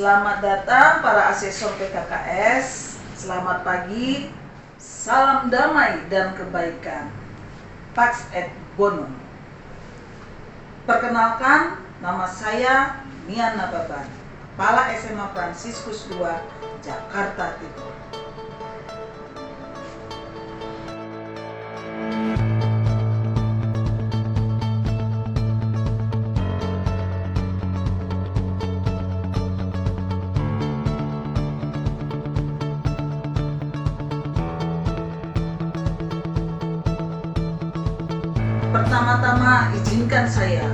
Selamat datang para asesor PKKS. Selamat pagi. Salam damai dan kebaikan. Pax et Bonum. Perkenalkan, nama saya Mian Nababan, Kepala SMA Fransiskus II, Jakarta Timur. Pertama-tama izinkan saya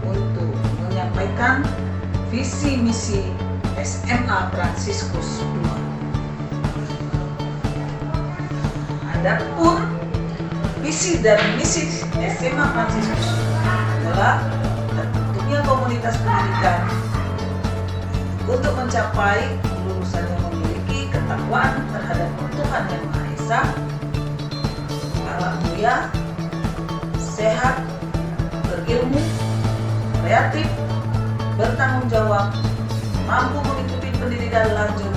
untuk menyampaikan visi misi SMA Fransiskus II. Adapun visi dan misi SMA Fransiskus adalah terbentuknya komunitas pendidikan untuk mencapai lulusan yang memiliki ketakwaan terhadap Tuhan Yang Maha Esa, akhlak mulia, sehat, berilmu, kreatif, bertanggung jawab, mampu mengikuti pendidikan lanjut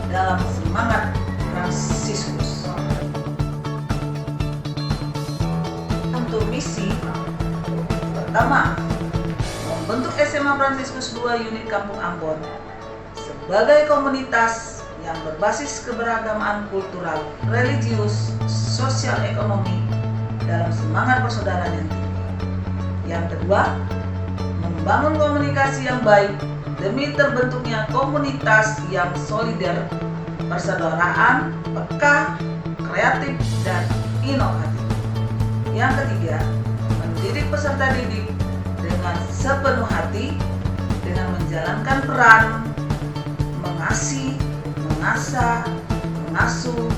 dalam semangat Fransiskus. Untuk misi pertama, membentuk SMA Fransiskus II unit Kampung Ambon sebagai komunitas yang berbasis keberagaman kultural, religius, sosial, ekonomi dalam semangat persaudaraan yang tinggi. Yang kedua, membangun komunikasi yang baik demi terbentuknya komunitas yang solider, persaudaraan, peka, kreatif, dan inovatif. Yang ketiga, mendidik peserta didik dengan sepenuh hati dengan menjalankan peran mengasihi, mengasah, mengasuh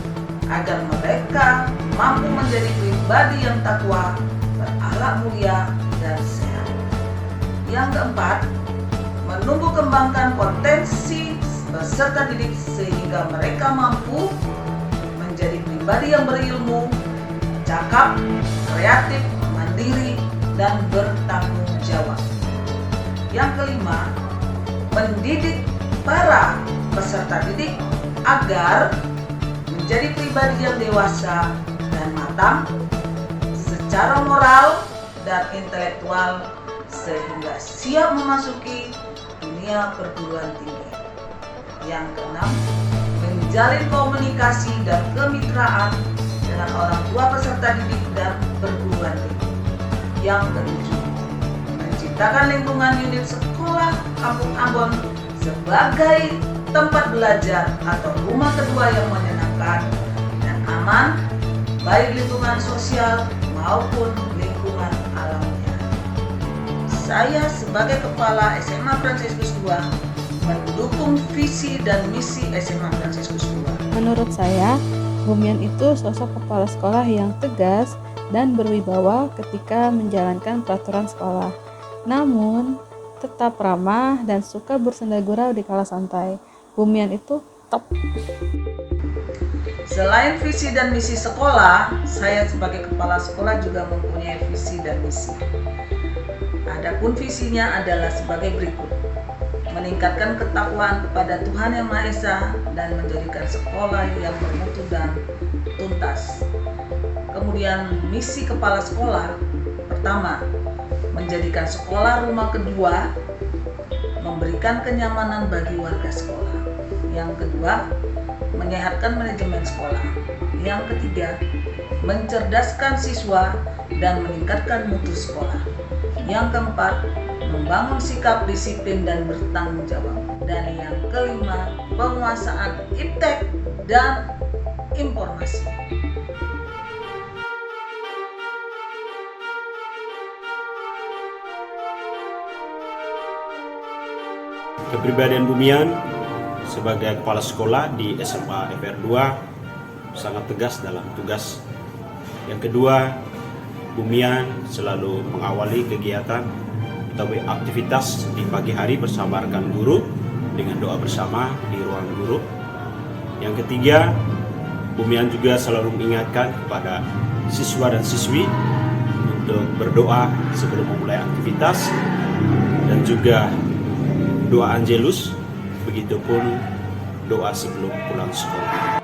agar mereka mampu menjadi pribadi yang takwa, berakhlak mulia, dan sehat. Yang keempat, menumbuh kembangkan potensi peserta didik sehingga mereka mampu menjadi pribadi yang berilmu, cakap, kreatif, mandiri, dan bertanggung jawab. Yang kelima, mendidik para peserta didik agar menjadi pribadi yang dewasa dan matang secara moral dan intelektual sehingga siap memasuki dunia perguruan tinggi. Yang keenam, menjalin komunikasi dan kemitraan dengan orang tua peserta didik dan perguruan tinggi. Yang ketujuh, menciptakan lingkungan unit sekolah Kampung Ambon sebagai tempat belajar atau rumah kedua yang menyenangkan dan aman, baik lingkungan sosial maupun lingkungan alamnya. Saya sebagai Kepala SMA Fransiskus II mendukung visi dan misi SMA Fransiskus II. Menurut saya, Bu Mian itu sosok kepala sekolah yang tegas dan berwibawa ketika menjalankan peraturan sekolah. Namun, tetap ramah dan suka bersenda gurau di kala santai. Bu Mian itu top. Selain visi dan misi sekolah, saya sebagai kepala sekolah juga mempunyai visi dan misi. Adapun visinya adalah sebagai berikut: meningkatkan ketakwaan kepada Tuhan Yang Maha Esa dan menjadikan sekolah yang bermutu dan tuntas. Kemudian misi kepala sekolah pertama, menjadikan sekolah rumah kedua, memberikan kenyamanan bagi warga sekolah. Yang kedua, menyehatkan manajemen sekolah. Yang ketiga, mencerdaskan siswa dan meningkatkan mutu sekolah. Yang keempat, membangun sikap disiplin dan bertanggung jawab. Dan yang kelima, penguasaan iptek dan informasi. Kepribadian Bu Mian sebagai kepala sekolah di SMA FR 2 sangat tegas dalam tugas. Yang kedua, Bu Mian selalu mengawali kegiatan atau aktivitas di pagi hari bersama rekan guru dengan doa bersama di ruang guru. Yang ketiga, Bu Mian juga selalu mengingatkan kepada siswa dan siswi untuk berdoa sebelum memulai aktivitas dan juga doa Angelus begitupun doa sebelum pulang sekolah.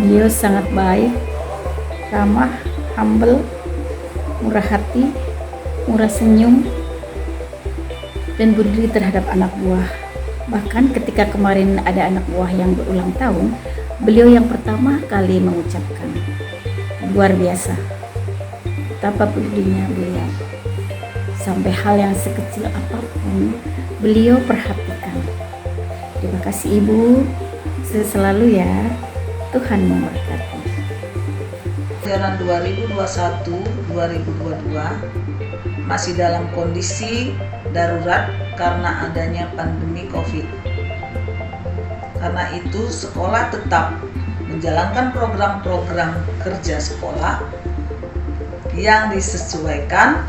Beliau sangat baik, ramah, humble, murah hati, murah senyum, dan berdiri terhadap anak buah. Bahkan ketika kemarin ada anak buah yang berulang tahun, beliau yang pertama kali mengucapkan, luar biasa, betapa pedulinya beliau. Sampai hal yang sekecil apapun, beliau perhatikan. Terima kasih Ibu, selalu ya. Tuhan memberkati. Ajaran 2021-2022 masih dalam kondisi darurat karena adanya pandemi COVID. Karena itu sekolah tetap menjalankan program-program kerja sekolah yang disesuaikan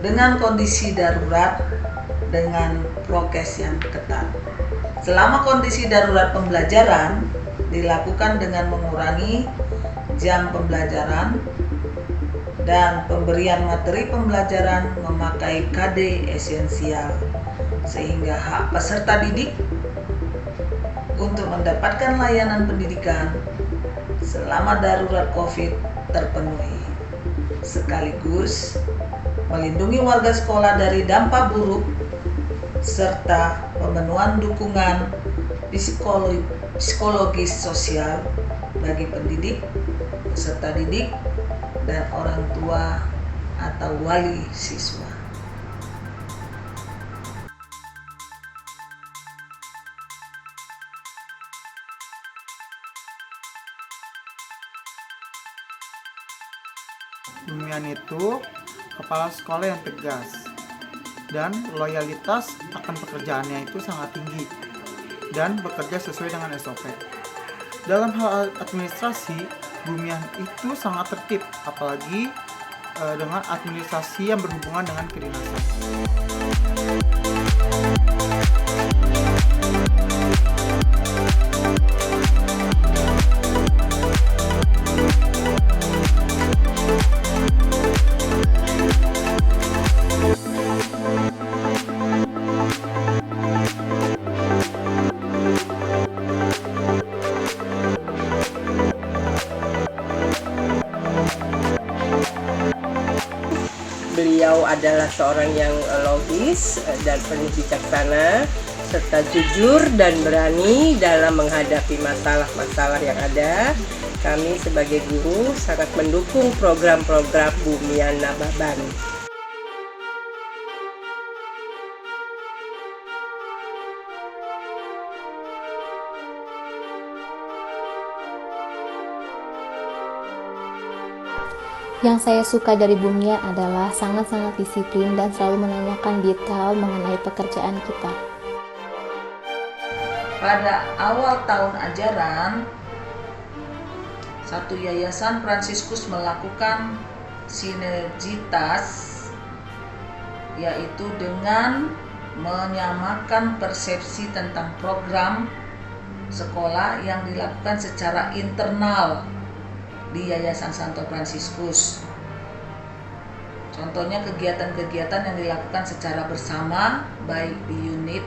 dengan kondisi darurat dengan prokes yang ketat. Selama kondisi darurat pembelajaran dilakukan dengan mengurangi jam pembelajaran dan pemberian materi pembelajaran memakai KD esensial, sehingga hak peserta didik untuk mendapatkan layanan pendidikan selama darurat COVID terpenuhi, sekaligus melindungi warga sekolah dari dampak buruk serta pemenuhan dukungan psikologis sosial bagi pendidik, peserta didik, dan orang tua atau wali siswa. Bumian itu kepala sekolah yang tegas dan loyalitas akan pekerjaannya itu sangat tinggi dan bekerja sesuai dengan SOP. Dalam hal administrasi, Bumian itu sangat tertib, apalagi dengan administrasi yang berhubungan dengan kedinasan. Beliau adalah seorang yang logis dan penuh bijaksana, serta jujur dan berani dalam menghadapi masalah-masalah yang ada. Kami sebagai guru sangat mendukung program-program Bumian Nababan. Yang saya suka dari Bumian adalah sangat-sangat disiplin dan selalu menanyakan detail mengenai pekerjaan kita. Pada awal tahun ajaran 1 Satu yayasan Fransiskus melakukan sinergitas, yaitu dengan menyamakan persepsi tentang program sekolah yang dilakukan secara internal di Yayasan Santo Fransiskus. Contohnya kegiatan-kegiatan yang dilakukan secara bersama baik di unit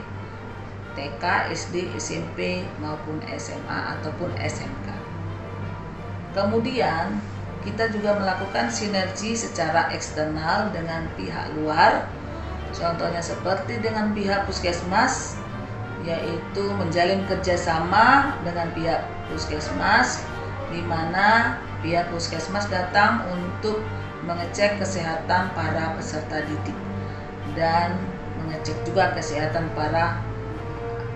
TK, SD, SMP maupun SMA ataupun SMK. Kemudian kita juga melakukan sinergi secara eksternal dengan pihak luar. Contohnya seperti dengan pihak puskesmas, yaitu menjalin kerjasama dengan pihak puskesmas, di mana pihak puskesmas datang untuk mengecek kesehatan para peserta didik dan mengecek juga kesehatan para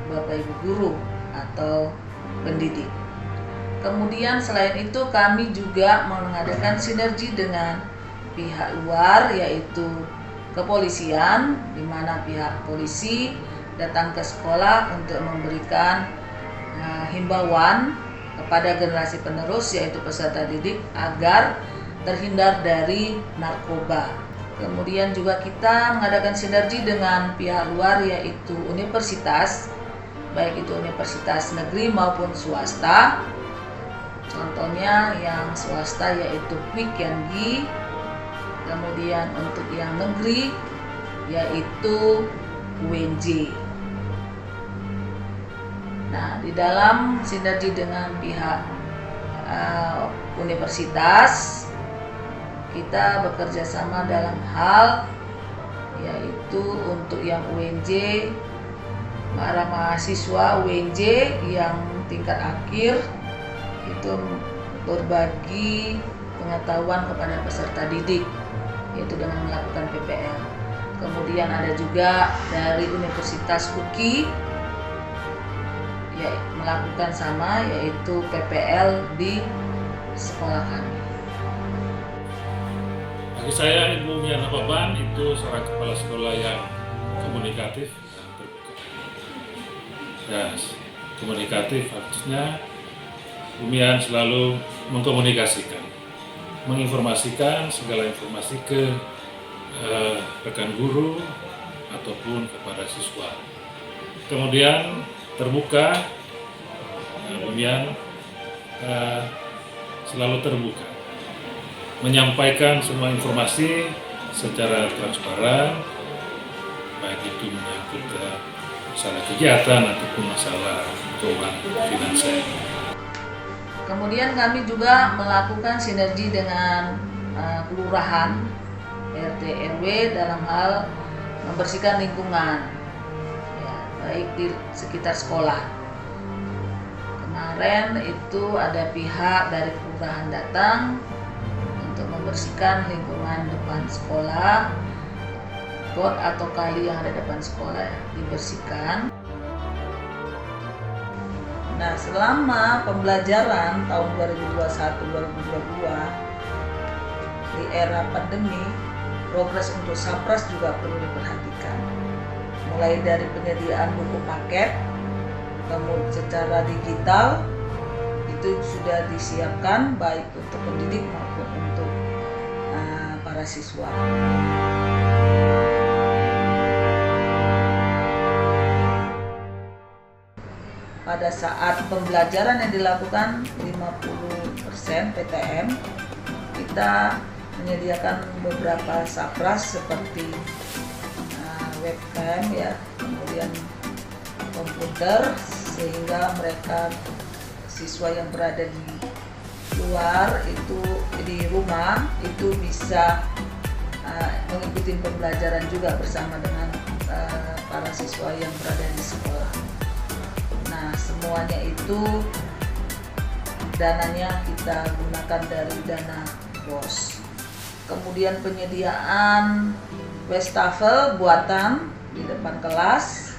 Bapak Ibu guru atau pendidik. Kemudian selain itu kami juga mengadakan sinergi dengan pihak luar, yaitu kepolisian, di mana pihak polisi datang ke sekolah untuk memberikan himbauan kepada generasi penerus, yaitu peserta didik, agar terhindar dari narkoba. Kemudian juga kita mengadakan sinergi dengan pihak luar, yaitu universitas, baik itu universitas negeri maupun swasta. Contohnya yang swasta yaitu Quick&Gi, kemudian untuk yang negeri yaitu UNJ. Nah, di dalam sinergi dengan pihak universitas, kita bekerja sama dalam hal yaitu untuk yang UNJ, para mahasiswa UNJ yang tingkat akhir itu berbagi pengetahuan kepada peserta didik, yaitu dengan melakukan PPL. Kemudian ada juga dari Universitas UKI ya, melakukan sama, yaitu PPL di sekolah kami. Bagi saya, Ibu Miana Paban itu seorang kepala sekolah yang komunikatif dan terbuka. Ya, komunikatif artinya Bumian selalu mengkomunikasikan, menginformasikan segala informasi ke rekan guru ataupun kepada siswa. Kemudian terbuka, Bumian selalu terbuka, menyampaikan semua informasi secara transparan, baik itu menyangkut masalah kegiatan ataupun masalah keuangan finansial. Kemudian kami juga melakukan sinergi dengan kelurahan, RT, RW dalam hal membersihkan lingkungan, ya, baik di sekitar sekolah. Kemarin itu ada pihak dari kelurahan datang untuk membersihkan lingkungan depan sekolah, got atau kali yang ada depan sekolah dibersihkan. Nah, selama pembelajaran tahun 2021-2022 di era pandemi, progres untuk Sapras juga perlu diperhatikan. Mulai dari penyediaan buku paket, kemudian secara digital itu sudah disiapkan baik untuk pendidik maupun untuk para siswa. Pada saat pembelajaran yang dilakukan 50% PTM, kita menyediakan beberapa Sapras seperti webcam, ya, kemudian komputer, sehingga mereka siswa yang berada di luar itu di rumah itu bisa mengikuti pembelajaran juga bersama dengan para siswa yang berada di sekolah. Nah, semuanya itu dananya kita gunakan dari dana BOS. Kemudian penyediaan wastafel buatan di depan kelas,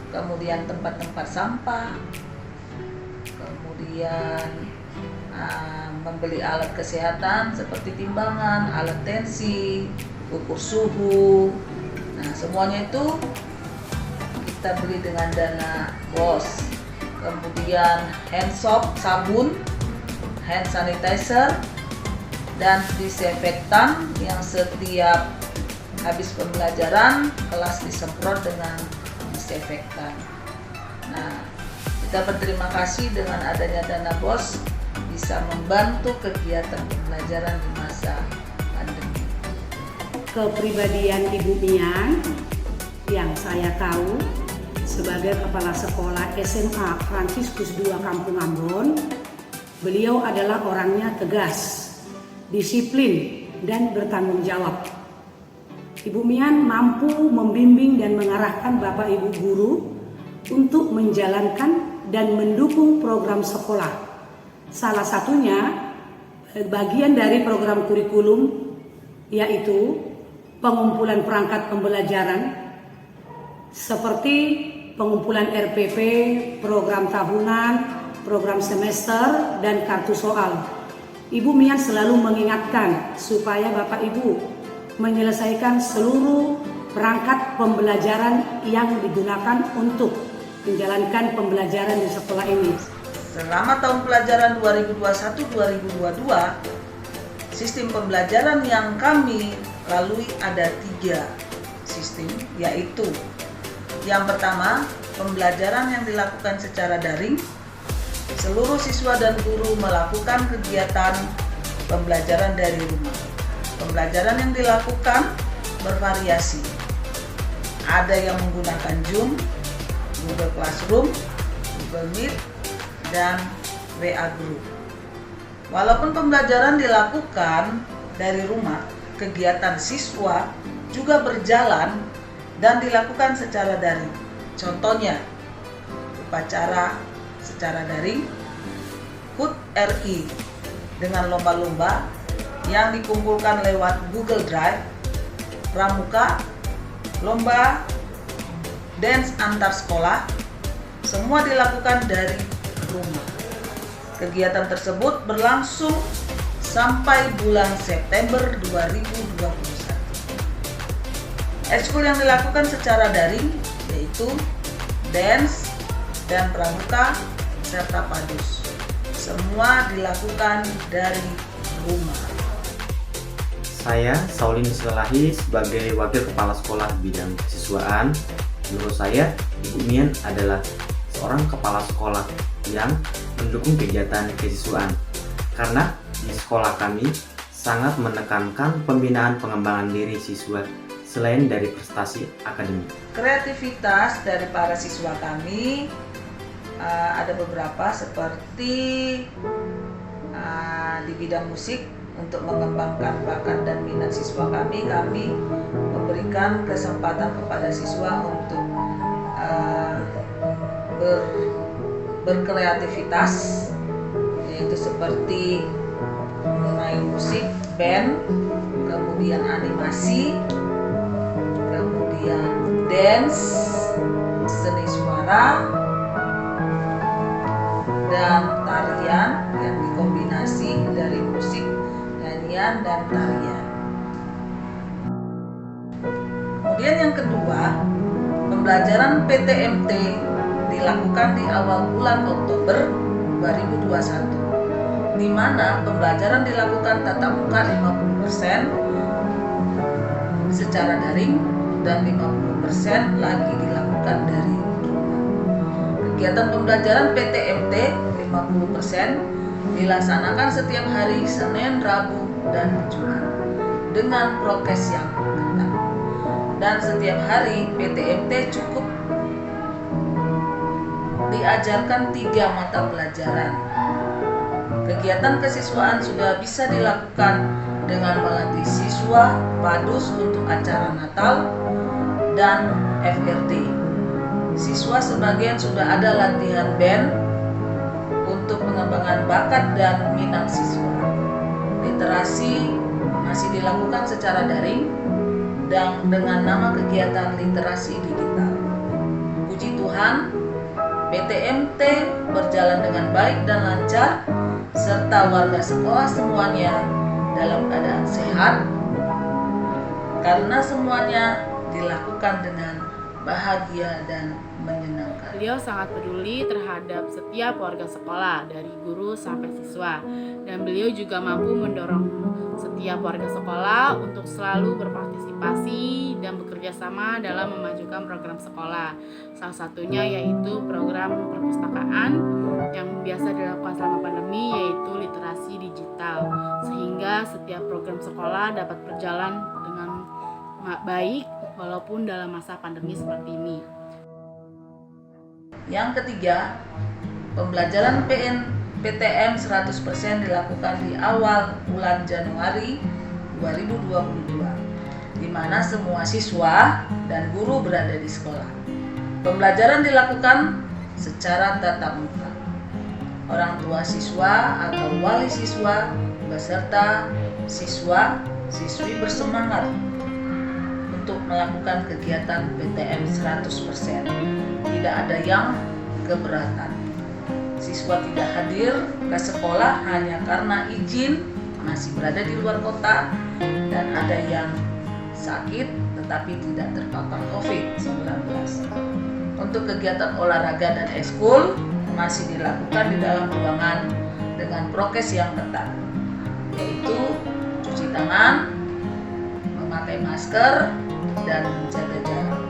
kemudian tempat-tempat sampah, kemudian membeli alat kesehatan seperti timbangan, alat tensi, ukur suhu. Nah, semuanya itu kita beli dengan dana BOS. Kemudian hand soap, sabun, hand sanitizer, dan disinfektan yang setiap habis pembelajaran kelas disemprot dengan disinfektan. Nah, kita berterima kasih dengan adanya dana BOS bisa membantu kegiatan pembelajaran di masa pandemi. Kepribadian Ibu Mian yang saya tahu sebagai Kepala Sekolah SMA Fransiskus II Kampung Ambon, beliau adalah orangnya tegas, disiplin, dan bertanggung jawab. Ibu Mian mampu membimbing dan mengarahkan Bapak Ibu guru untuk menjalankan dan mendukung program sekolah. Salah satunya bagian dari program kurikulum yaitu pengumpulan perangkat pembelajaran seperti pengumpulan RPP, program tahunan, program semester, dan kartu soal. Ibu Mian selalu mengingatkan supaya Bapak Ibu menyelesaikan seluruh perangkat pembelajaran yang digunakan untuk menjalankan pembelajaran di sekolah ini. Selama tahun pelajaran 2021-2022, sistem pembelajaran yang kami lalui ada 3 sistem, yaitu yang pertama, pembelajaran yang dilakukan secara daring. Seluruh siswa dan guru melakukan kegiatan pembelajaran dari rumah. Pembelajaran yang dilakukan bervariasi. Ada yang menggunakan Zoom, Google Classroom, Google Meet, dan WA Group. Walaupun pembelajaran dilakukan dari rumah, kegiatan siswa juga berjalan dan dilakukan secara daring. Contohnya, upacara secara daring, HUT RI dengan lomba-lomba yang dikumpulkan lewat Google Drive, pramuka, lomba dance antar sekolah, semua dilakukan dari rumah. Kegiatan tersebut berlangsung sampai bulan September 2021. Ekskul yang dilakukan secara daring yaitu dance dan pramuka serta padus. Semua dilakukan dari rumah. Saya Saulin Selahi sebagai Wakil Kepala Sekolah Bidang Kesiswaan. Menurut saya, Ibu Mian adalah seorang kepala sekolah yang mendukung kegiatan kesiswaan. Karena di sekolah kami sangat menekankan pembinaan pengembangan diri siswa selain dari prestasi akademik. Kreativitas dari para siswa kami ada beberapa seperti di bidang musik. Untuk mengembangkan bakat dan minat siswa kami memberikan kesempatan kepada siswa untuk berkreativitas, yaitu seperti mengenai musik, band, kemudian animasi, kemudian dance, seni suara, dan tarian yang dikombinasi dari musik, nyanyian, dan tarian. Kemudian yang kedua, pembelajaran PTMT dilakukan di awal bulan Oktober 2021, di mana pembelajaran dilakukan tatap muka 50% secara daring dan 50% lagi dilakukan dari rumah. Kegiatan pembelajaran PTMT 50% dilaksanakan setiap hari Senin, Rabu, dan Jumat dengan prokes yang ketat. Dan setiap hari PTMT cukup diajarkan 3 mata pelajaran. Kegiatan kesiswaan sudah bisa dilakukan dengan melatih siswa padus untuk acara Natal dan FRT. Siswa sebagian sudah ada latihan band untuk pengembangan bakat dan minat siswa. Literasi masih dilakukan secara daring dan dengan nama kegiatan literasi digital. Puji Tuhan, PTMT berjalan dengan baik dan lancar, serta warga sekolah semuanya dalam keadaan sehat, karena semuanya dilakukan dengan bahagia, dan menyenangkan. Beliau sangat peduli terhadap setiap warga sekolah, dari guru sampai siswa. Dan beliau juga mampu mendorong setiap warga sekolah untuk selalu berpartisipasi dan bekerja sama dalam memajukan program sekolah. Salah satunya yaitu program perpustakaan yang biasa dilakukan selama pandemi, yaitu literasi digital. Sehingga setiap program sekolah dapat berjalan dengan baik walaupun dalam masa pandemi seperti ini. Yang ketiga, pembelajaran PTM 100% dilakukan di awal bulan Januari 2022, di mana semua siswa dan guru berada di sekolah. Pembelajaran dilakukan secara tatap muka. Orang tua siswa atau wali siswa beserta siswa-siswi bersemangat untuk melakukan kegiatan PTM 100%. Tidak ada yang keberatan. Siswa tidak hadir ke sekolah hanya karena izin masih berada di luar kota, dan ada yang sakit tetapi tidak terpapar COVID-19. Untuk kegiatan olahraga dan ekskul masih dilakukan di dalam ruangan dengan prokes yang ketat, yaitu cuci tangan, memakai masker, dan menjaga jarak.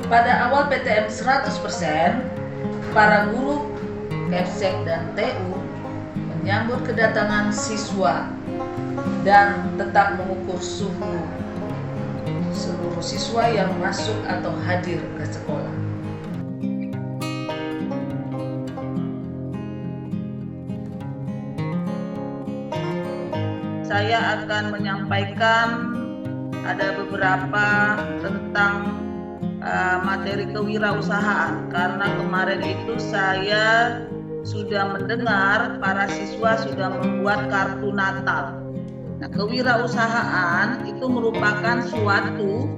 Pada awal PTM 100%, para guru, Kepsek dan TU menyambut kedatangan siswa dan tetap mengukur suhu seluruh siswa yang masuk atau hadir ke sekolah. Saya akan menyampaikan ada beberapa tentang materi kewirausahaan, karena kemarin itu saya sudah mendengar para siswa sudah membuat kartu Natal. Nah, kewirausahaan itu merupakan suatu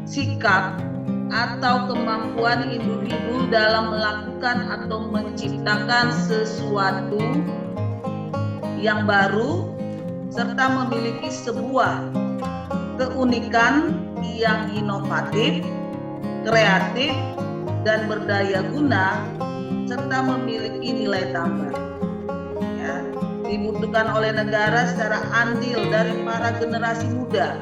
sikap atau kemampuan individu dalam melakukan atau menciptakan sesuatu yang baru serta memiliki sebuah keunikan yang inovatif, kreatif, dan berdaya guna, serta memiliki nilai tambah. Ya, dibutuhkan oleh negara secara andil dari para generasi muda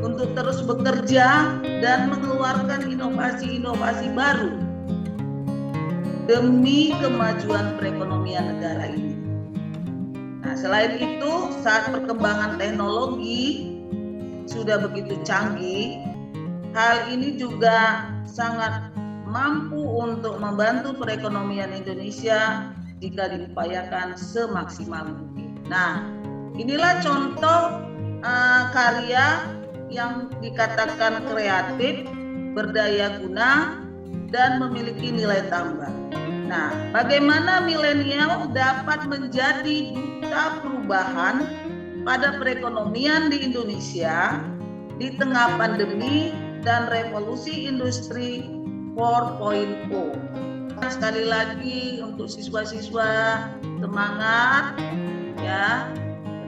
untuk terus bekerja dan mengeluarkan inovasi-inovasi baru demi kemajuan perekonomian negara ini. Nah, selain itu, saat perkembangan teknologi sudah begitu canggih, hal ini juga sangat mampu untuk membantu perekonomian Indonesia jika diupayakan semaksimal mungkin. Nah, inilah contoh karya yang dikatakan kreatif, berdaya guna, dan memiliki nilai tambah. Nah, bagaimana milenial dapat menjadi duta perubahan pada perekonomian di Indonesia di tengah pandemi dan revolusi industri 4.0. Sekali lagi untuk siswa-siswa semangat ya,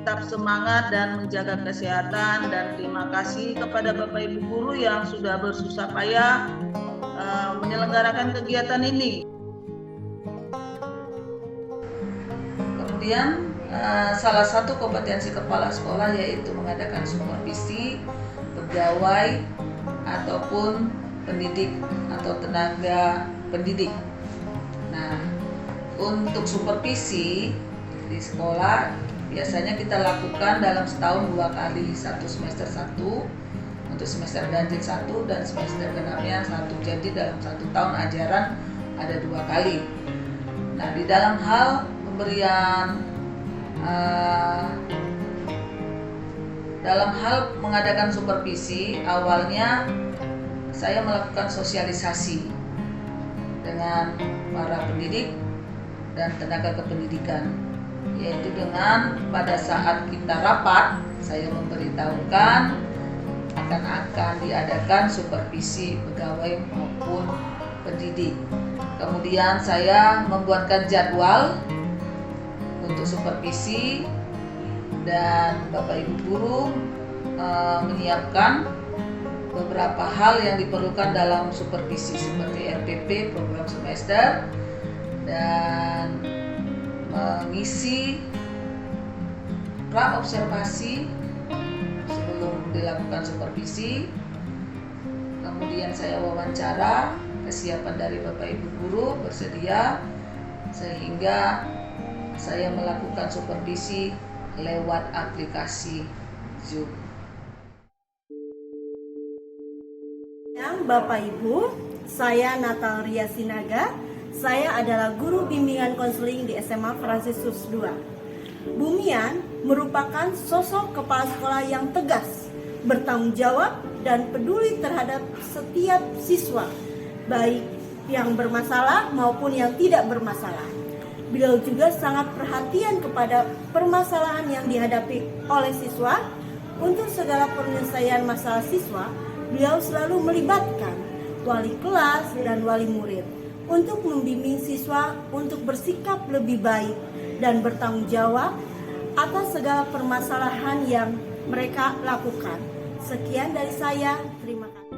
tetap semangat dan menjaga kesehatan, dan terima kasih kepada Bapak Ibu guru yang sudah bersusah payah menyelenggarakan kegiatan ini. Kemudian salah satu kompetensi kepala sekolah yaitu mengadakan supervisi pegawai ataupun pendidik atau tenaga pendidik. Nah, untuk supervisi di sekolah biasanya kita lakukan dalam setahun 2 kali, satu semester 1 untuk semester ganjil 1 dan semester genapnya 1. Jadi dalam 1 tahun ajaran ada 2 kali. Nah, di dalam hal pemberian dalam hal mengadakan supervisi, awalnya saya melakukan sosialisasi dengan para pendidik dan tenaga kependidikan, yaitu dengan pada saat kita rapat saya akan diadakan supervisi pegawai maupun pendidik. Kemudian saya membuatkan jadwal untuk supervisi, dan Bapak Ibu guru menyiapkan beberapa hal yang diperlukan dalam supervisi seperti RPP program semester dan mengisi pra-observasi sebelum dilakukan supervisi. Kemudian saya wawancara kesiapan dari Bapak Ibu guru bersedia sehingga saya melakukan supervisi lewat aplikasi Zoom. Bapak Ibu, saya Natal Ria Sinaga. Saya adalah guru bimbingan konseling di SMA Fransiskus II. Bumian merupakan sosok kepala sekolah yang tegas, bertanggung jawab, dan peduli terhadap setiap siswa, baik yang bermasalah maupun yang tidak bermasalah. Beliau juga sangat perhatian kepada permasalahan yang dihadapi oleh siswa. Untuk segala penyelesaian masalah siswa, beliau selalu melibatkan wali kelas dan wali murid untuk membimbing siswa untuk bersikap lebih baik dan bertanggung jawab atas segala permasalahan yang mereka lakukan. Sekian dari saya, terima kasih.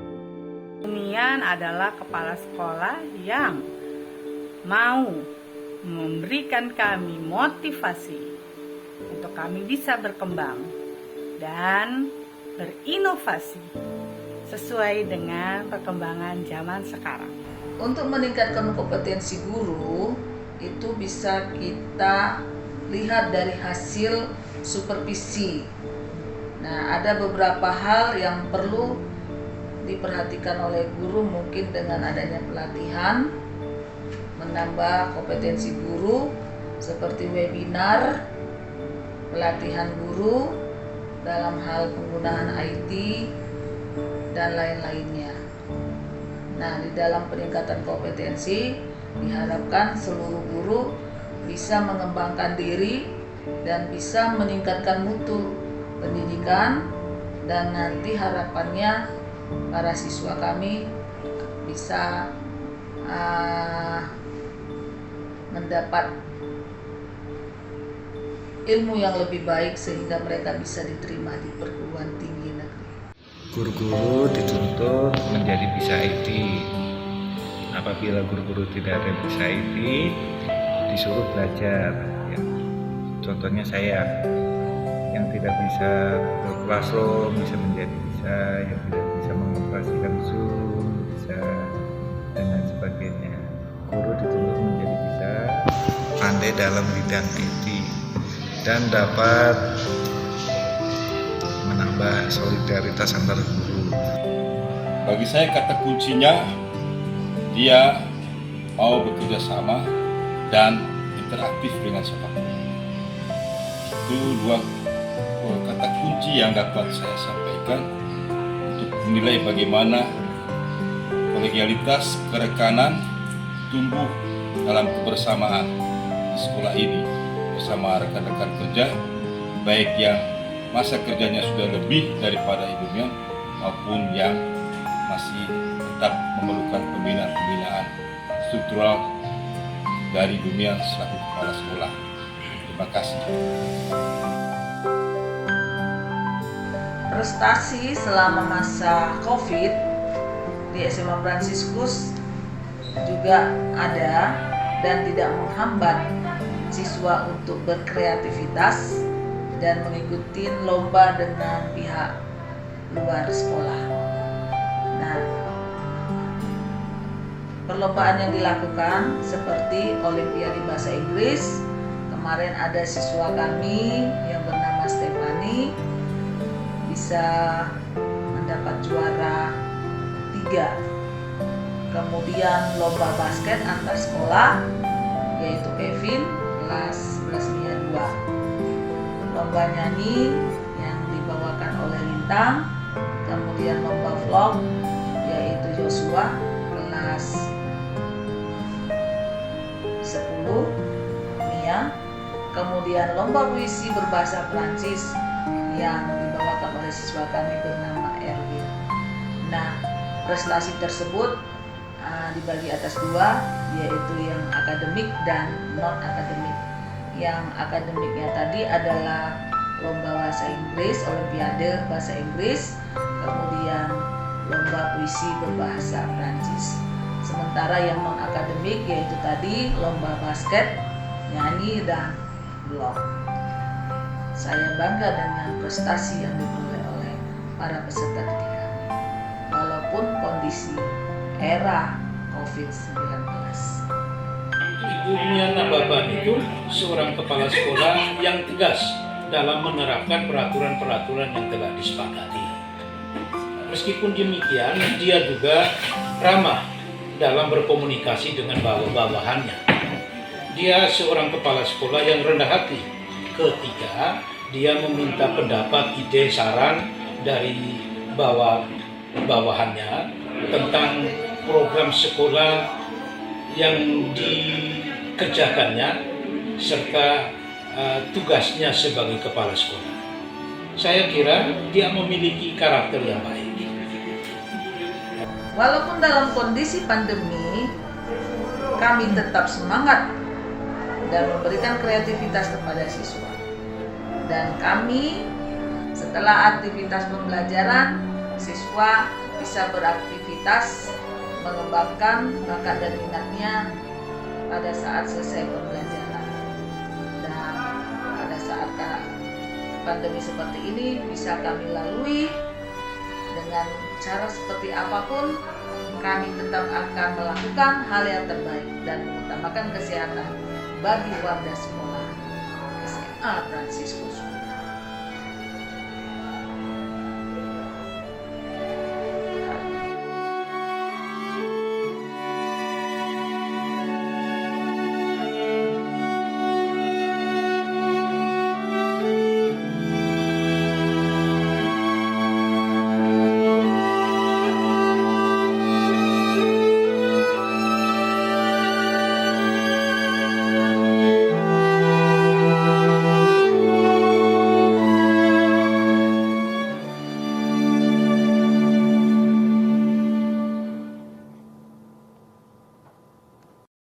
Bumian adalah kepala sekolah yang mau memberikan kami motivasi untuk kami bisa berkembang dan berinovasi sesuai dengan perkembangan zaman sekarang. Untuk meningkatkan kompetensi guru itu bisa kita lihat dari hasil supervisi. Nah, ada beberapa hal yang perlu diperhatikan oleh guru, mungkin dengan adanya pelatihan menambah kompetensi guru seperti webinar, pelatihan guru dalam hal penggunaan IT dan lain-lainnya. Nah, di dalam peningkatan kompetensi diharapkan seluruh guru bisa mengembangkan diri dan bisa meningkatkan mutu pendidikan, dan nanti harapannya para siswa kami bisa mendapat ilmu yang lebih baik sehingga mereka bisa diterima di perguruan tinggi negeri. Guru-guru dituntut menjadi bisa IT. Apabila guru-guru tidak ada bisa IT, disuruh belajar. Ya. Contohnya saya yang tidak bisa berclassroom bisa menjadi bisa, yang tidak bisa mengoperasikan Zoom bisa, dan lain sebagainya. Guru dituntut menjadi bisa pandai dalam bidang IT dan dapat menambah solidaritas antar guru. Bagi saya kata kuncinya dia mau bekerja sama dan interaktif dengan siapapun. Itu dua kata kunci yang dapat saya sampaikan untuk menilai bagaimana kolegialitas, kerekanan tumbuh dalam kebersamaan di sekolah ini bersama rekan-rekan kerja, baik yang masa kerjanya sudah lebih daripada Bumian maupun yang masih tetap memerlukan pembinaan struktural dari Bumian selaku kepala sekolah. Terima kasih. Prestasi selama masa COVID di SMA Fransiskus juga ada dan tidak menghambat siswa untuk berkreativitas dan mengikuti lomba dengan pihak luar sekolah. Nah, perlombaan yang dilakukan seperti Olimpiade Bahasa Inggris, kemarin ada siswa kami yang bernama Stefani bisa mendapat juara 3. Kemudian lomba basket antar sekolah yaitu Kevin kelas 11 MIA 2. Lomba nyanyi yang dibawakan oleh Lintang, kemudian lomba vlog yaitu Joshua kelas 10 MIA, kemudian lomba puisi berbahasa Prancis yang dibawakan oleh siswa kami bernama Erwin. Nah, prestasi tersebut dibagi atas 2, yaitu yang akademik dan non akademik. Yang akademiknya tadi adalah lomba bahasa Inggris, olimpiade bahasa Inggris, kemudian lomba puisi berbahasa Prancis. Sementara yang non-akademik yaitu tadi lomba basket, nyanyi, dan blog. Saya bangga dengan prestasi yang diperoleh oleh para peserta didik kami, walaupun kondisi era COVID-19. Ibu Bumian Nababan itu seorang kepala sekolah yang tegas dalam menerapkan peraturan-peraturan yang telah disepakati. Meskipun demikian, dia juga ramah dalam berkomunikasi dengan bawahannya. Dia seorang kepala sekolah yang rendah hati ketika dia meminta pendapat, ide, saran dari bawahannya tentang program sekolah yang dikerjakannya serta tugasnya sebagai kepala sekolah. Saya kira dia memiliki karakter yang baik. Walaupun dalam kondisi pandemi, kami tetap semangat dan memberikan kreativitas kepada siswa. Dan kami, setelah aktivitas pembelajaran, siswa bisa beraktivitas, mengembangkan bakat dan minatnya pada saat selesai pembelajaran. Dan pada saat pandemi seperti ini bisa kami lalui dengan cara seperti apapun, kami tetap akan melakukan hal yang terbaik dan mengutamakan kesehatan bagi warga sekolah SMA Fransiskus.